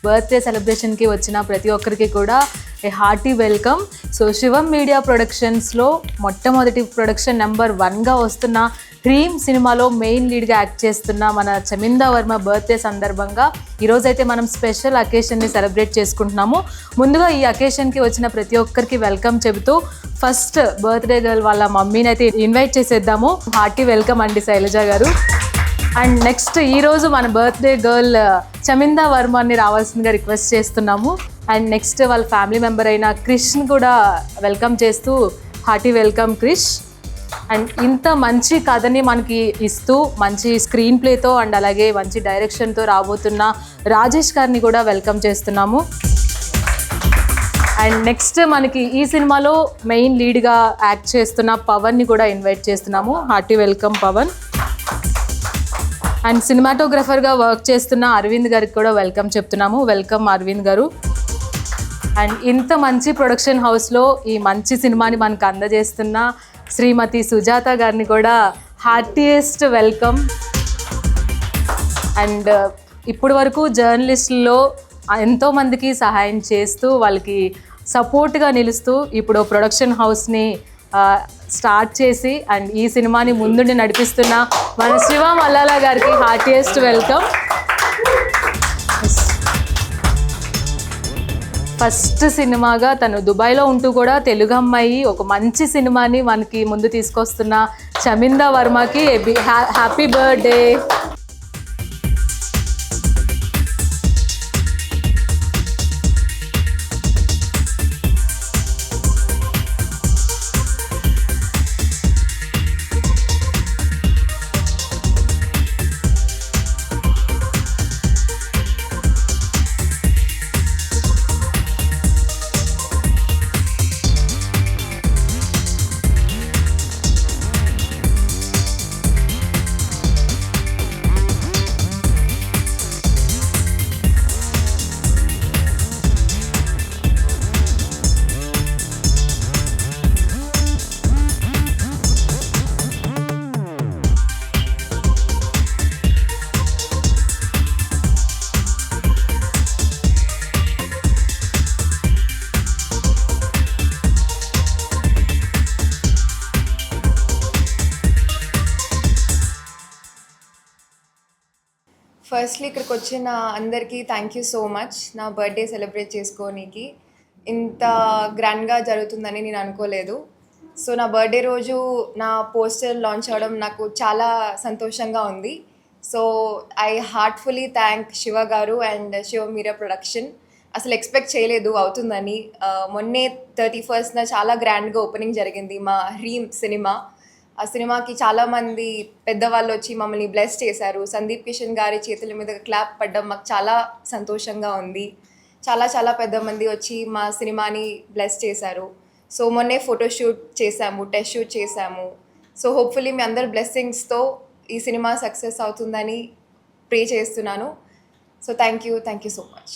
Birthday సెలబ్రేషన్కి వచ్చిన ప్రతి ఒక్కరికి కూడా ఏ హార్టీ వెల్కమ్. సో శివం మీడియా ప్రొడక్షన్స్లో మొట్టమొదటి ప్రొడక్షన్ నెంబర్ 1గా వస్తున్న డ్రీమ్ సినిమాలో మెయిన్ లీడ్గా యాక్ట్ చేస్తున్న మన చమిందా వర్మ బర్త్డే సందర్భంగా ఈరోజైతే మనం స్పెషల్ అకేషన్ని సెలబ్రేట్ చేసుకుంటున్నాము. ముందుగా ఈ అకేషన్కి వచ్చిన ప్రతి ఒక్కరికి వెల్కమ్ చెబుతూ ఫస్ట్ బర్త్డే గర్ల్ వాళ్ళ మమ్మీని అయితే ఇన్వైట్ చేసేద్దాము. హార్టీ వెల్కమ్ అండి శైలజ గారు. అండ్ నెక్స్ట్ ఈరోజు మన బర్త్డే గర్ల్ చమిందా వర్మని రావాల్సిందిగా రిక్వెస్ట్ చేస్తున్నాము. అండ్ నెక్స్ట్ వాళ్ళ ఫ్యామిలీ మెంబర్ అయిన క్రిష్ని కూడా వెల్కమ్ చేస్తూ హార్టీ వెల్కమ్ క్రిష్. అండ్ ఇంత మంచి కథని మనకి ఇస్తూ మంచి స్క్రీన్ ప్లేతో అండ్ అలాగే మంచి డైరెక్షన్తో రాబోతున్న రాజేష్ గారిని కూడా వెల్కమ్ చేస్తున్నాము. అండ్ నెక్స్ట్ మనకి ఈ సినిమాలో మెయిన్ లీడ్గా యాక్ట్ చేస్తున్న పవన్ని కూడా ఇన్వైట్ చేస్తున్నాము. Hearty welcome Pavan. అండ్ సినిమాటోగ్రఫర్గా వర్క్ చేస్తున్న అరవింద్ గారికి కూడా వెల్కమ్ చెప్తున్నాము. వెల్కమ్ అరవింద్ గారు. అండ్ ఇంత మంచి ప్రొడక్షన్ హౌస్లో ఈ మంచి సినిమాని మనకు అందజేస్తున్న శ్రీమతి సుజాత గారిని కూడా హార్టీయెస్ట్ వెల్కమ్. అండ్ ఇప్పటి వరకు జర్నలిస్టుల్లో ఎంతోమందికి సహాయం చేస్తూ వాళ్ళకి సపోర్ట్గా నిలుస్తూ ఇప్పుడు ప్రొడక్షన్ హౌస్ని స్టార్ట్ చేసి అండ్ ఈ సినిమాని ముందుండి నడిపిస్తున్న మన శివ మల్లాల గారికి హార్టీయెస్ట్ వెల్కమ్. ఫస్ట్ సినిమాగా తను దుబాయ్లో ఉంటూ కూడా తెలుగు అమ్మాయి ఒక మంచి సినిమాని మనకి ముందు తీసుకొస్తున్న చమిందా వర్మకి హ్యాపీ బర్త్డే. ఫస్ట్లీ ఇక్కడికి వచ్చిన అందరికీ థ్యాంక్ యూ సో మచ్. నా బర్త్డే సెలబ్రేట్ చేసుకోనికి ఇంత గ్రాండ్గా జరుగుతుందని నేను అనుకోలేదు. సో నా బర్త్డే రోజు నా పోస్టర్ లాంచ్ అవ్వడం నాకు చాలా సంతోషంగా ఉంది. So I heartfully thank Shiva గారు అండ్ శివ మీడియా ప్రొడక్షన్. అసలు ఎక్స్పెక్ట్ చేయలేదు అవుతుందని. మొన్నే 31st చాలా గ్రాండ్గా ఓపెనింగ్ జరిగింది మా డ్రీమ్ సినిమా. ఆ సినిమాకి చాలామంది పెద్దవాళ్ళు వచ్చి మమ్మల్ని బ్లెస్ చేశారు. సందీప్ కిషన్ గారి చేతుల మీద క్లాప్ పడ్డం మాకు చాలా సంతోషంగా ఉంది. చాలా చాలా పెద్ద మంది వచ్చి మా సినిమాని బ్లెస్ చేశారు. సో మొన్నే ఫోటోషూట్ చేశాము, టెస్ట్ షూట్ చేశాము. సో హోప్ఫుల్లీ మీ అందరి బ్లెస్సింగ్స్తో ఈ సినిమా సక్సెస్ అవుతుందని ప్రే చేస్తున్నాను. So thank you so much.